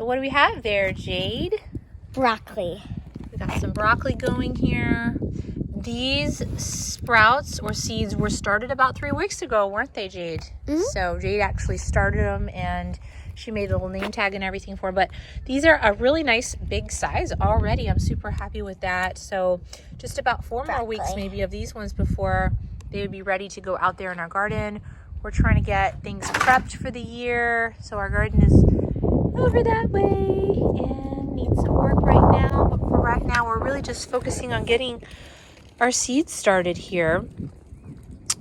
So what do we have there, Jade? Broccoli. We got some broccoli going here. These sprouts or seeds were started about 3 weeks ago, weren't they, Jade? Mm-hmm. So Jade actually started them and she made a little name tag and everything for them. But these are a really nice big size already. I'm super happy with that. So just about 4 more weeks maybe of these ones before they would be ready to go out there in our garden. We're trying to get things prepped for the year. So our garden is over that way and needs some work right now. But for right now, we're really just focusing on getting our seeds started here.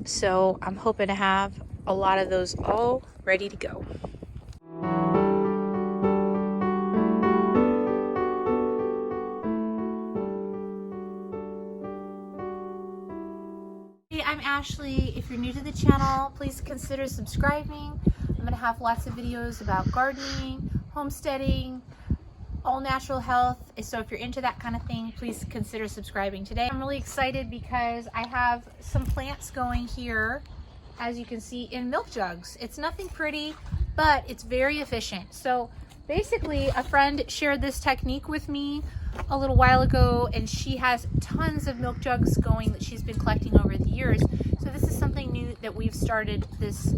So I'm hoping to have a lot of those all ready to go. Hey, I'm Ashley. If you're new to the channel, please consider subscribing. I'm going to have lots of videos about gardening, homesteading, all natural health. So if you're into that kind of thing, please consider subscribing. Today I'm really excited because I have some plants going here, as you can see, in milk jugs. It's nothing pretty, but it's very efficient. So basically a friend shared this technique with me a little while ago, and she has tons of milk jugs going that she's been collecting over the years. So this is something new that we've started this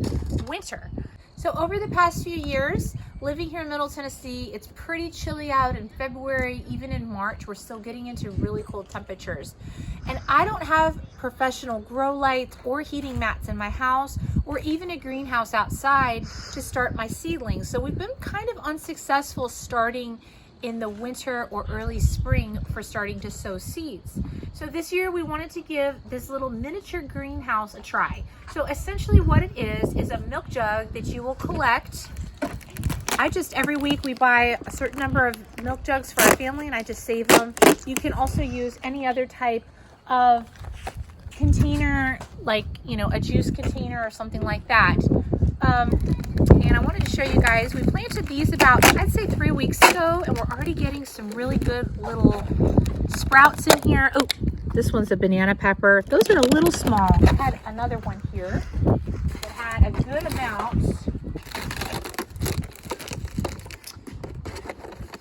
winter. So over the past few years, living here in Middle Tennessee, it's pretty chilly out in February, even in March. We're still getting into really cold temperatures. And I don't have professional grow lights or heating mats in my house, or even a greenhouse outside to start my seedlings. So we've been kind of unsuccessful starting in the winter or early spring for starting to sow seeds. So this year we wanted to give this little miniature greenhouse a try. So essentially what it is a milk jug that you will collect. Every week we buy a certain number of milk jugs for our family and I just save them. You can also use any other type of container, like, you know, a juice container or something like that. And I wanted to show you guys, we planted these about, I'd say 3 weeks ago, and we're already getting some really good little sprouts in here. Oh, this one's a banana pepper. Those are a little small. I had another one here that had a good amount.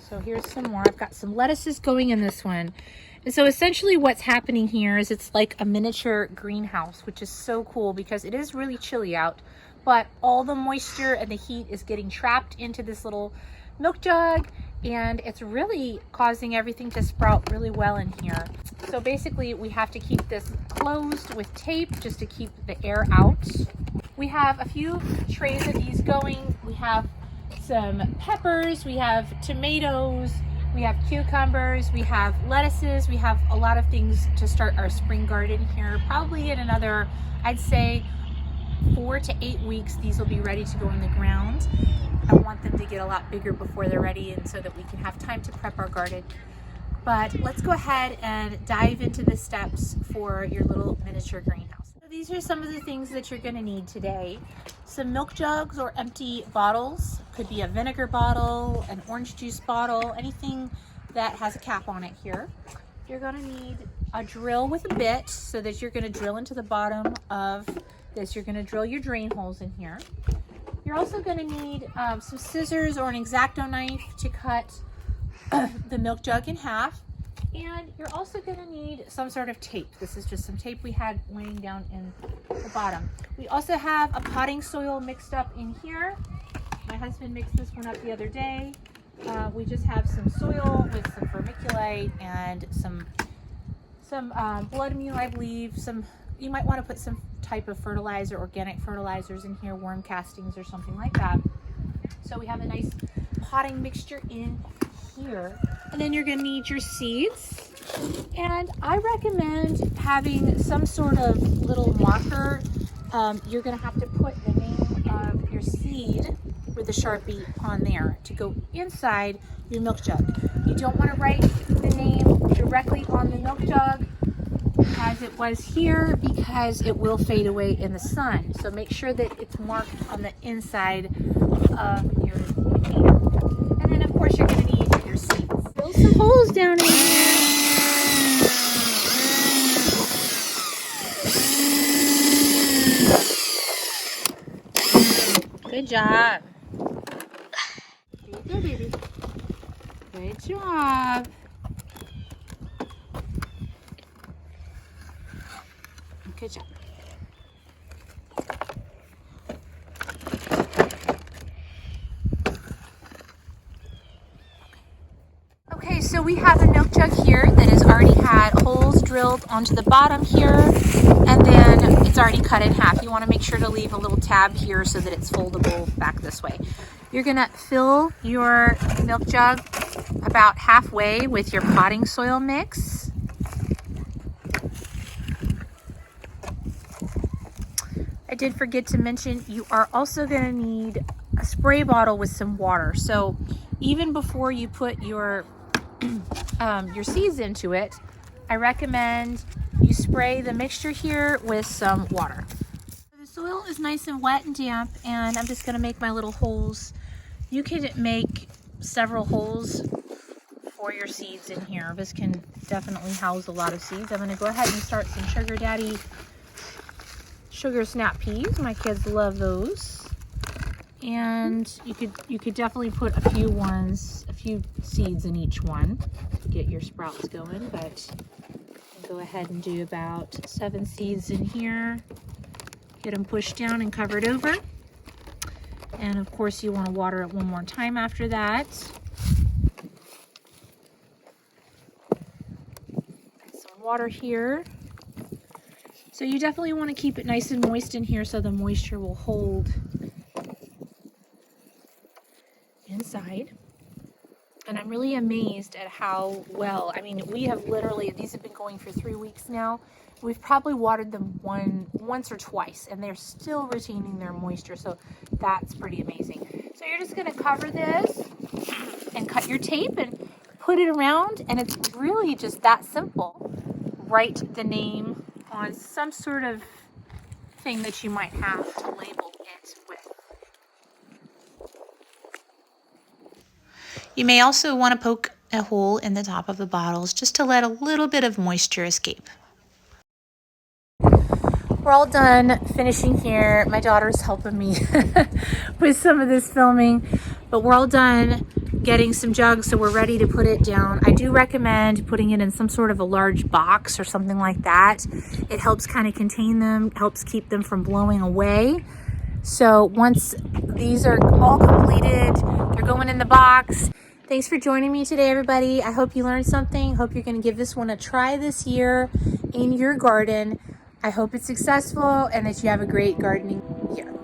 So here's some more. I've got some lettuces going in this one. And so essentially what's happening here is it's like a miniature greenhouse, which is so cool because it is really chilly out, but all the moisture and the heat is getting trapped into this little milk jug, and it's really causing everything to sprout really well in here. So basically we have to keep this closed with tape just to keep the air out. We have a few trays of these going. We have some peppers, we have tomatoes, we have cucumbers, we have lettuces, we have a lot of things to start our spring garden here. Probably in another, I'd say 4 to 8 weeks, these will be ready to go in the ground. I want them to get a lot bigger before they're ready, and so that we can have time to prep our garden. But let's go ahead and dive into the steps for your little miniature greenhouse. So these are some of the things that you're going to need today. Some milk jugs or empty bottles. Could be a vinegar bottle, an orange juice bottle, anything that has a cap on it here. You're going to need a drill with a bit so that you're going to drill into the bottom of this. You're going to drill your drain holes in here. You're also going to need some scissors or an X-Acto knife to cut the milk jug in half. And you're also going to need some sort of tape. This is just some tape we had laying down in the bottom. We also have a potting soil mixed up in here. My husband mixed this one up the other day. We just have some soil with some vermiculite and some blood meal, I believe. You might want to put some type of fertilizer, organic fertilizers in here, worm castings or something like that. So we have a nice potting mixture in here. And then you're going to need your seeds. And I recommend having some sort of little marker. You're going to have to put the name of your seed with a Sharpie on there to go inside your milk jug. You don't want to write the name directly on the milk jug as it was here because it will fade away in the sun. So make sure that it's marked on the inside of your container. And then of course you're going to need your seeds. Drill some holes down in here. Good job. There you go, baby. Good job. Good job. Okay, so we have a milk jug here that has already had holes drilled onto the bottom here, and then it's already cut in half. You want to make sure to leave a little tab here so that it's foldable back this way. You're gonna fill your milk jug about halfway with your potting soil mix. I did forget to mention, you are also gonna need a spray bottle with some water. So even before you put your seeds into it, I recommend you spray the mixture here with some water. The soil is nice and wet and damp, and I'm just gonna make my little holes. You can make several holes for your seeds in here. This can definitely house a lot of seeds. I'm gonna go ahead and start some Sugar Daddy sugar snap peas. My kids love those. And you could definitely put a few seeds in each one to get your sprouts going, but go ahead and do about 7 seeds in here. Get them pushed down and covered over. And of course you want to water it one more time after that. Some water here. So you definitely want to keep it nice and moist in here so the moisture will hold inside. And I'm really amazed at how well, I mean, we have literally, these have been going for 3 weeks now. We've probably watered them once or twice, and they're still retaining their moisture. So that's pretty amazing. So you're just going to cover this and cut your tape and put it around, and it's really just that simple. Write the name on some sort of thing that you might have to label it with. You may also want to poke a hole in the top of the bottles just to let a little bit of moisture escape. We're all done finishing here. My daughter's helping me with some of this filming, but we're all done getting some jugs, so we're ready to put it down. I do recommend putting it in some sort of a large box or something like that. It helps kind of contain them, helps keep them from blowing away. So once these are all completed, they're going in the box. Thanks for joining me today, everybody. I hope you learned something. Hope you're going to give this one a try this year in your garden. I hope it's successful and that you have a great gardening year.